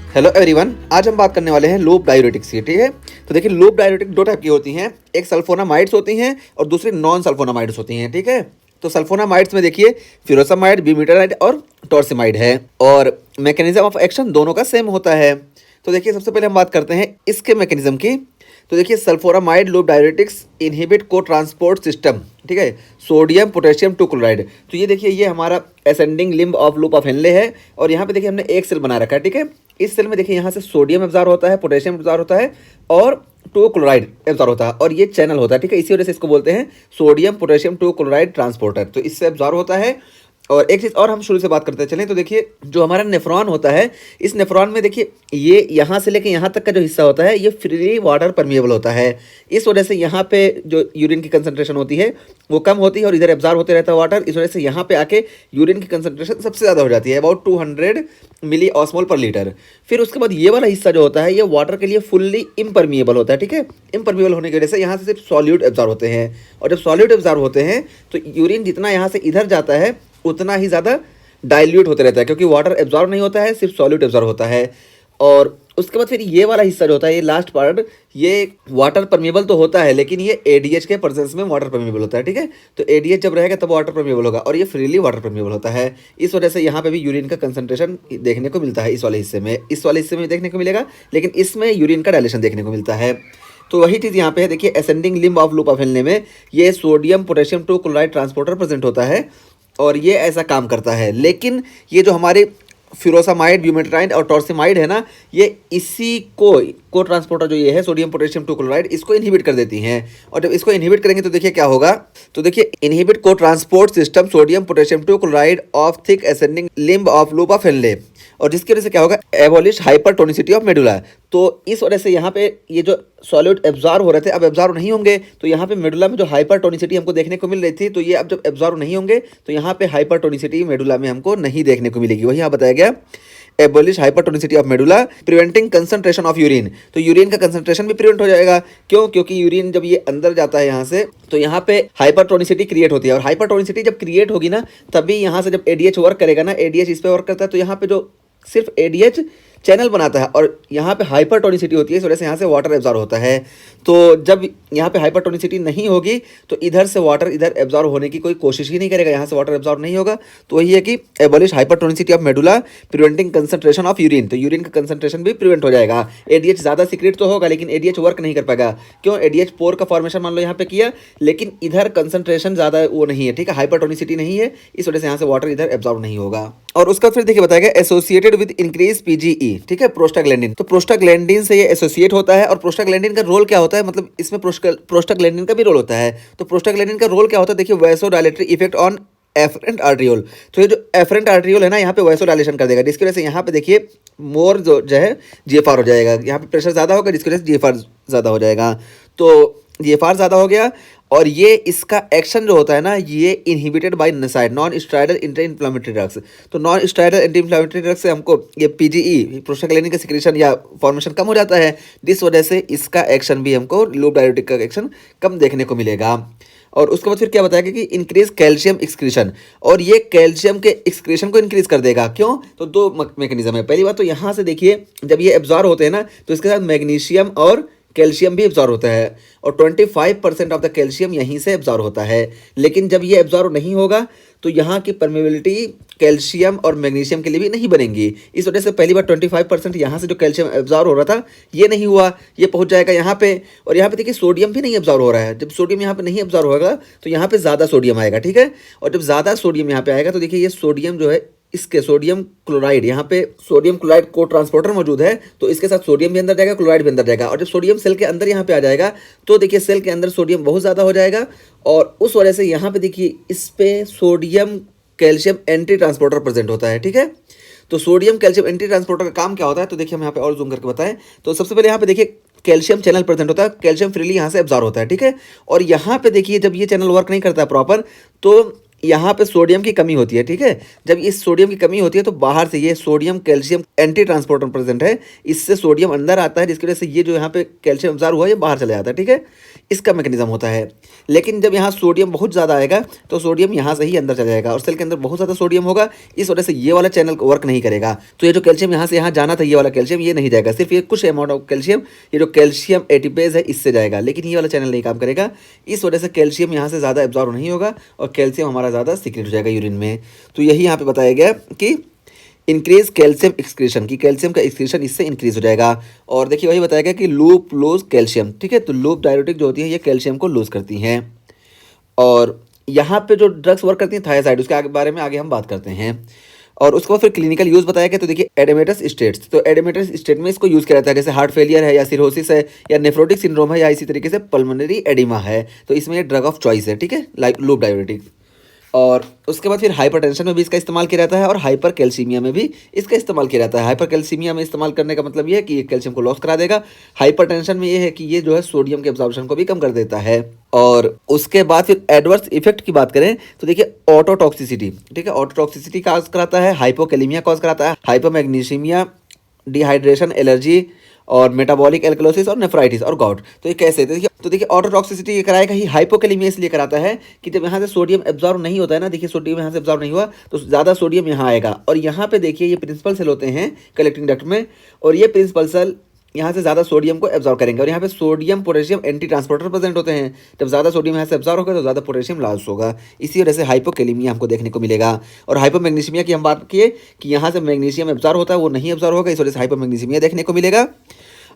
Hello everyone, आज हम बात करने वाले हैं लूप डायूरेटिक्स की। ठीक है, तो देखिए लूप डायूरेटिक दो टाइप की होती हैं, एक सल्फोनामाइड्स होती हैं और दूसरी नॉन सल्फोनामाइड्स होती हैं। ठीक है, तो सल्फोनामाइड्स में देखिए फ्यूरोसामाइड, ब्यूमेटाडाइड और टॉर्सिमाइड है और मैकेनिज्म ऑफ एक्शन दोनों का सेम होता है। तो देखिए सबसे पहले हम बात करते हैं इसके मैकेनिज्म की। तो देखिए सल्फोनामाइड लूप डायूरेटिक्स इनहिबिट को ट्रांसपोर्ट सिस्टम, ठीक है, सोडियम पोटेशियम टू क्लोराइड। तो ये देखिए ये हमारा ascending limb of loop of Henley है और यहाँ पे देखिए हमने एक सेल बना रखा है। ठीक है, इस सेल में देखिए यहाँ से सोडियम एब्जॉर्ब होता है, पोटेशियम एब्जॉर्ब होता है और टू क्लोराइड एब्जॉर्ब होता है और ये चैनल होता है। ठीक है, इसी वजह से इसको बोलते हैं sodium potassium two chloride transporter. तो इससे एब्जॉर्ब होता है। और एक चीज़ और हम शुरू से बात करते चलें तो देखिए जो हमारा नेफ्रॉन होता है, इस नेफ्रॉन में देखिए ये यहाँ से लेके यहाँ तक का जो हिस्सा होता है ये फ्रीली वाटर परमिएबल होता है। इस वजह से यहाँ पे जो यूरिन की कंसंट्रेशन होती है वो कम होती है और इधर एब्जॉर्ब होते रहता है वाटर। इस वजह से यहाँ पे आके यूरिन की कंसंट्रेशन सबसे ज़्यादा हो जाती है, अबाउट 200 मिली ऑस्मोल पर लीटर। फिर उसके बाद ये वाला हिस्सा जो होता है ये वाटर के लिए फुल्ली इम्परमिएबल होता है। ठीक है, इम्परमिएबल होने की वजह से यहाँ से सिर्फ सॉल्यूट एब्जॉर्ब होते हैं और जब सॉल्यूट एब्जॉर्ब होते हैं तो यूरिन जितना यहाँ से इधर जाता है उतना ही ज़्यादा डाइल्यूट होते रहता है, क्योंकि वाटर एब्जॉर्ब नहीं होता है, सिर्फ सॉल्यूट एब्जॉर्ब होता है। और उसके बाद फिर ये वाला हिस्सा जो होता है, ये लास्ट पार्ट, ये वाटर परमिएबल तो होता है लेकिन ये एडीएच के प्रेजेंस में वाटर परमिएबल होता है। ठीक है, तो एडीएच जब रहेगा तब वाटर परमिएबल होगा और ये फ्रीली वाटर परमिएबल होता है। इस वजह से यहाँ पे भी यूरिन का कंसंट्रेशन देखने को मिलता है इस वाले हिस्से में, इस वाले हिस्से में देखने को मिलेगा, लेकिन इसमें यूरिन का डायलेशन देखने को मिलता है। तो वही चीज़ यहाँ पे है, देखिए ascending limb of loop of Henle में ये sodium potassium two chloride transporter present होता है और ये ऐसा काम करता है। लेकिन ये जो हमारे फ्यूरोसामाइड, ब्यूमेटाडाइड और टॉर्सिमाइड है ना, ये इसी को ट्रांसपोर्टर जो ये है सोडियम पोटेशियम टू क्लोराइड, इसको इनहिबिट कर देती हैं। और जब इसको इनहिबिट करेंगे तो देखिए क्या होगा। तो देखिए इनहिबिट को transport system sodium potassium two chloride of thick ascending limb of loop of Henle, और जिसकी वजह से क्या होगा, एबॉलिश हाइपरटोनिसिटी ऑफ मेडुला। तो इस वजह से यहाँ पे ये जो सॉल्यूट एब्जॉर्ब हो रहे थे अब एब्जॉर्ब नहीं होंगे, तो यहाँ पे मेडुला में जो हाइपरटोनिसिटी हमको देखने को मिल रही थी, तो ये अब जब एब्जॉर्ब नहीं होंगे तो यहाँ पे हाइपरटोनिसिटी मेडुला में हमको नहीं देखने को मिलेगी। वही यहाँ बताया गया, abolish hypertonicity of medulla preventing concentration of urine. तो यूरिन का कंसंट्रेशन भी प्रिवेंट हो जाएगा। क्यों? क्योंकि यूरिन जब ये अंदर जाता है यहाँ से तो यहाँ पे हाइपरटोनिसिटी क्रिएट होती है और हाइपरटोनिसिटी जब क्रिएट होगी ना तभी यहाँ से जब एडीएच वर्क करेगा ना, एडीएच इस पर वर्क करता है तो यहाँ पे जो सिर्फ एडीएच चैनल बनाता है और यहाँ पे हाइपरटोनिसिटी होती है, इस वजह से यहाँ से वाटर एब्जॉर्ब होता है। तो जब यहाँ पे हाइपरटोनिसिटी नहीं होगी तो इधर से वाटर इधर एब्जॉर्ब होने की कोई कोशिश ही नहीं करेगा, यहाँ से वाटर एब्जॉर्ब नहीं होगा। तो वही है कि abolish hypertonicity of medulla preventing concentration of urine, तो यूरिन का कंसंट्रेशन भी प्रिवेंट हो जाएगा। एडीएच ज़्यादा सीक्रेट तो होगा लेकिन एडीएच वर्क नहीं कर पाएगा। क्यों? एडीएच पोर का फॉर्मेशन मान लो यहाँ पे किया लेकिन इधर कंसंट्रेशन ज़्यादा वो नहीं है, ठीक है, हाइपरटोनिसिटी नहीं है, इस वजह से यहाँ से वाटर इधर एब्जॉर्ब नहीं होगा। और उसका फिर देखिए बताया गया एसोसिएटेड विद इंक्रीज पीजीई, ठीक है, प्रोस्टाग्लैंडिन। तो प्रोस्टाग्लैंडिन से ये एसोसिएट होता है और प्रोस्टाग्लैंडिन का रोल क्या होता है, मतलब इसमें प्रोस्टाग्लैंडिन का भी रोल होता है। तो प्रोस्टाग्लैंडिन का रोल क्या होता है, देखिए वैसोडायलेटरी इफेक्ट ऑन एफरेंट आर्ट्रियोल। तो ये जो एफरेंट आर्ट्रियोल है ना, यहाँ पे वैसोडायलेशन कर देगा, जिसकी वजह से यहाँ पे देखिए मोर जो है जीएफआर हो जाएगा, यहाँ पे प्रेशर ज़्यादा होगा जिसकी वजह से जीएफआर ज़्यादा हो जाएगा। तो जीएफआर ज़्यादा हो गया और ये इसका एक्शन जो होता है ना, ये inhibited by NSAID, non steroidal anti inflammatory drugs. तो non steroidal anti inflammatory drugs से हमको ये पीजीई प्रोस्टाग्लैंडिन का सिक्रेशन या फॉर्मेशन कम हो जाता है, जिस वजह से इसका एक्शन भी हमको लूप डायूरेटिक का एक्शन कम देखने को मिलेगा। और उसके बाद फिर क्या बताया कि इंक्रीज कैल्शियम एक्सक्रीशन, और ये कैल्शियम के एक्सक्रीशन को इंक्रीज कर देगा। क्यों? तो दो मैकेनिज्म है। पहली बात तो यहाँ से देखिए जब ये एब्जॉर्ब होते हैं ना तो इसके साथ मैग्नीशियम और कैल्शियम भी एब्जॉर्ब होता है और 25% ऑफ द कैल्शियम यहीं से एब्जॉर्ब होता है। लेकिन जब ये एब्जॉर्ब नहीं होगा तो यहाँ की परमेबिलिटी कैल्शियम और मैग्नीशियम के लिए भी नहीं बनेगी। इस वजह से पहली बार 25% यहाँ से जो कैल्शियम एब्जॉर्ब हो रहा था ये नहीं हुआ, ये पहुँच जाएगा यहाँ पे। और यहाँ पे देखिए सोडियम भी नहीं एब्जॉर्ब हो रहा है। जब सोडियम यहाँ पे नहीं एब्जॉर्ब होगा तो यहाँ पे ज़्यादा सोडियम आएगा, ठीक है। और जब ज़्यादा सोडियम यहाँ पे आएगा तो देखिए ये सोडियम जो है, इसके सोडियम क्लोराइड, यहाँ पे सोडियम क्लोराइड को ट्रांसपोर्टर मौजूद है तो इसके साथ सोडियम भी अंदर जाएगा, क्लोराइड भी अंदर जाएगा। और जब सोडियम सेल के अंदर यहाँ पे आ जाएगा तो देखिए सेल के अंदर सोडियम बहुत ज़्यादा हो जाएगा और उस वजह से यहाँ पे देखिए इस पे sodium calcium anti transporter present होता है, ठीक है। तो सोडियम कैल्शियम एंटी ट्रांसपोर्टर का काम क्या होता है, तो देखिए हम यहाँ पे और जूम करके बताएं तो सबसे पहले यहाँ पे देखिए कैल्शियम चैनल प्रेजेंट होता है, कैल्शियम फ्रीली यहाँ से एब्जॉर्ब होता है, ठीक है। और यहाँ पे देखिए जब ये चैनल वर्क नहीं करता है प्रॉपर तो यहाँ पे सोडियम की कमी होती है, ठीक है। जब इस सोडियम की कमी होती है तो बाहर से ये sodium calcium anti transporter present है, इससे सोडियम अंदर आता है, जिसकी वजह से ये जो यहाँ पे कैल्शियम अब्जॉर्ब हुआ ये बाहर चला जाता है, ठीक है। इसका मैकेनिज्म होता है। लेकिन जब यहाँ सोडियम बहुत ज़्यादा आएगा तो सोडियम यहाँ से ही अंदर चला जाएगा और सेल के अंदर बहुत ज़्यादा सोडियम होगा, इस वजह से ये वाला चैनल वर्क नहीं करेगा। तो ये जो कैल्शियम यहाँ से यहाँ जाना था, ये वाला कैल्शियम ये नहीं जाएगा, सिर्फ ये कुछ अमाउंट ऑफ कैल्शियम, ये जो कैल्शियम एटीपेज है इससे जाएगा, लेकिन ये वाला चैनल नहीं काम करेगा। इस वजह से कैल्शियम यहाँ से ज़्यादा एब्जॉर्ब नहीं होगा और कैल्शियम हमारा ज़्यादा सीक्रेट हो जाएगा यूरिन में। तो यही यहाँ पे बताया गया कि इंक्रीज कैल्शियम एक्सक्रीशन, की कैल्शियम का एक्सक्रीशन इससे इंक्रीज हो जाएगा। और देखिए वही बताया गया कि लूप लूज कैल्शियम, ठीक है। तो लूप डायरेटिक जो होती है ये कैल्शियम को लूज करती हैं। और यहाँ पे जो ड्रग्स वर्क करती हैं थायराइड, उसके बारे में आगे हम बात करते हैं। और उसके बाद फिर क्लिनिकल यूज़ बताया गया। तो देखिए एडेमेटस स्टेट्स, तो एडेमेटस स्टेट में इसको यूज़ किया जाता है, जैसे हार्ट फेलियर है या सिरोसिस है या नेफ्रोटिक सिंड्रोम है या इसी तरीके से पल्मोनरी एडिमा है, तो इसमें ये ड्रग ऑफ चॉइस है, ठीक है, लाइक लूप डायरेटिक। और उसके बाद फिर हाइपरटेंशन में भी इसका इस्तेमाल किया जाता है और हाइपर कैल्सीमिया में भी इसका इस्तेमाल किया जाता है। हाइपर कैल्सीमिया में इस्तेमाल करने का मतलब ये है कि ये कैल्शियम को लॉस करा देगा। हाइपरटेंशन में ये है कि ये जो है सोडियम के एब्जॉर्प्शन को भी कम कर देता है। और उसके बाद फिर एडवर्स इफेक्ट की बात करें तो देखिए ऑटोटॉक्सिसिटी, ठीक है, ऑटोटॉक्सिसिटी कॉज कराता है, हाइपोकैलेमिया कॉज कराता है, हाइपोमैग्नीशियमिया, डिहाइड्रेशन, एलर्जी और मेटाबॉलिक एल्कलोसिस और नेफ्राइटिस और गॉट। तो ये कैसे, तो देखिए ऑटोटॉक्सिसिटी ये कराएगा ही, हाइपोकैलेमिया इसलिए कराता है कि जब यहाँ से सोडियम एब्जॉर्ब नहीं होता है ना, देखिए सोडियम यहाँ से एब्जॉर्ब नहीं हुआ तो ज़्यादा सोडियम यहाँ आएगा और यहाँ पे देखिए ये प्रिंसिपल सेल होते हैं कलेक्टिंग डक्ट में, और ये प्रिंसिपल सेल यहाँ से ज़्यादा सोडियम को एब्जॉर्ब करेंगे और यहाँ पे sodium potassium anti transporter present होते हैं। जब ज़्यादा सोडियम यहाँ से एब्जॉर्ब होगा तो ज़्यादा पोटेशियम लॉस होगा, इसी वजह से हाइपोकैलेमिया हमको देखने को मिलेगा। और हाइपोमैग्नीशियमिया की हम बात किए कि यहाँ से मैग्नीशियम एब्जॉर्ब होता है, वो नहीं एब्जॉर्ब होगा, इस वजह से हाइपोमैग्नीशियमिया देखने को मिलेगा।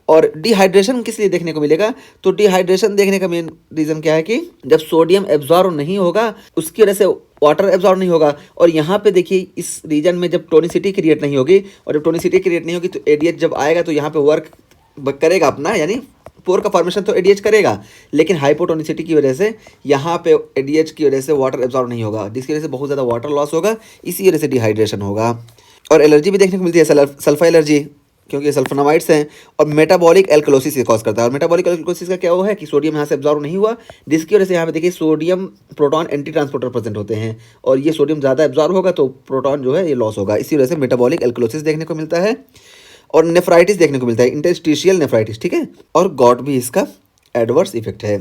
और डिहाइड्रेशन किस लिए देखने को मिलेगा, तो डिहाइड्रेशन देखने का मेन रीज़न क्या है कि जब सोडियम एब्जॉर्ब नहीं होगा उसकी वजह से वाटर एब्जॉर्ब नहीं होगा। और यहाँ पे देखिए इस रीजन में जब टोनिसिटी क्रिएट नहीं होगी, और जब टोनिसिटी क्रिएट नहीं होगी तो एडीएच जब आएगा तो यहाँ पे वर्क करेगा अपना, यानी पोर का फॉर्मेशन तो एडीएच करेगा, लेकिन हाइपोटोनिसिटी की वजह से यहाँ पे एडीएच की वजह से वाटर एब्जॉर्ब नहीं होगा, जिसकी वजह से बहुत ज़्यादा वाटर लॉस होगा, इसी वजह से डिहाइड्रेशन होगा। और एलर्जी भी देखने को मिलती है, सल्फा एलर्जी, क्योंकि सल्फोनामाइड्स हैं। और मेटाबॉलिक एल्कलोसिस से कॉज करता है। और मेटाबॉलिक एल्कलोसिस का क्या हुआ है कि सोडियम यहाँ से एब्जॉर्ब नहीं हुआ, जिसकी वजह से यहाँ पे देखिए sodium proton anti transporter present होते हैं और ये सोडियम ज़्यादा एब्जॉर्ब होगा तो प्रोटॉन जो है ये लॉस होगा, इसी वजह से मेटाबॉलिक एल्कलोसिस देखने को मिलता है। और नेफ्राइटिस देखने को मिलता है, इंटरस्टिशियल नेफ्राइटिस, ठीक है। और गॉट भी इसका एडवर्स इफेक्ट है।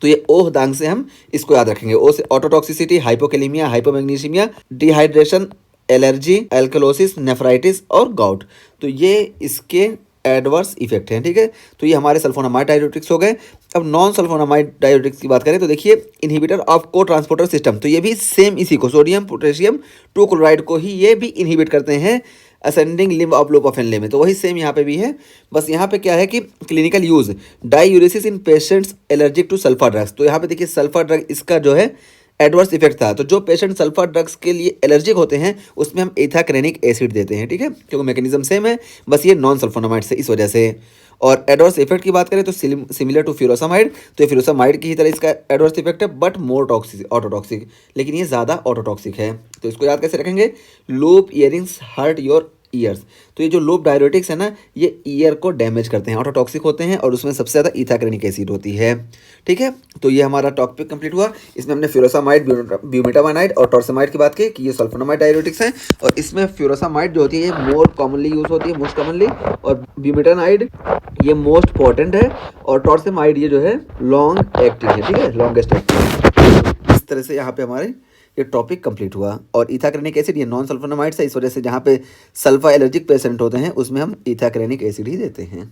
तो ये ओह दांग से हम इसको याद रखेंगे। ओ से ototoxicity, hypokalaemia, hypomagnesaemia, dehydration, allergy, alkalosis, nephritis और गॉट, तो ये इसके एडवर्स इफेक्ट हैं, ठीक है। तो ये हमारे सल्फोनामाइड डायरेटिक्स हो गए। अब नॉन सल्फोनामाइड डायरेटिक्स की बात करें तो देखिए इनहिबिटर ऑफ को ट्रांसपोर्टर सिस्टम, तो ये भी सेम इसी को, सोडियम पोटेशियम टू क्लोराइड को ही ये भी इनहिबिट करते हैं असेंडिंग लिम्ब ऑफ लोपाफेन में। तो वही सेम यहाँ पे भी है, बस यहाँ पे क्या है कि clinical use diuresis in patients allergic to sulphur drugs. तो यहाँ पे देखिए सल्फर ड्रग इसका जो है एडवर्स इफेक्ट था। तो जो पेशेंट सल्फर ड्रग्स के लिए एलर्जिक होते हैं उसमें हम एथाक्रेनिक एसिड देते हैं, ठीक है, क्योंकि मैकेनिज्म सेम है, बस ये नॉन सल्फोनामाइड से इस वजह से। और एडवर्स इफेक्ट की बात करें तो सिमिलर टू फ्यूरोसामाइड, तो ये फ्यूरोसामाइड की ही तरह इसका एडवर्स इफेक्ट है, बट मोर टॉक्सिक, ऑटोटॉक्सिक, लेकिन ये ज़्यादा ऑटोटॉक्सिक है। तो इसको याद कैसे रखेंगे, loop earrings hurt your ears. तो ये जो लूप डायरेटिक्स है ना, ये ईयर को डैमेज करते हैं, ऑटोटॉक्सिक होते हैं और उसमें सबसे ज़्यादा इथाक्रेनिक एसिड होती है, ठीक है। तो ये हमारा टॉपिक कंप्लीट हुआ। इसमें हमने फ्यूरोसामाइड, ब्यूमेटामाइड और टॉर्सेमाइड की बात की कि ये सल्फोनामाइड डायरेटिक्स हैं, और इसमें फ्यूरोसामाइड जो होती है ये मोर कॉमनली यूज होती है, मोस्ट कॉमनली, और ब्यूमेटानाइड ये मोस्ट पोटेंट है, और टॉर्सेमाइड ये जो है लॉन्ग एक्टिंग है, ठीक है, लॉन्गेस्ट एक्टिंग। इस तरह से यहाँ पे हमारे ये टॉपिक कंप्लीट हुआ। और इथाक्रेनिक एसिड ये नॉन सल्फोनामाइड्स है, इस वजह से जहाँ पे सल्फा एलर्जिक पेशेंट होते हैं उसमें हम इथाक्रेनिक एसिड ही देते हैं।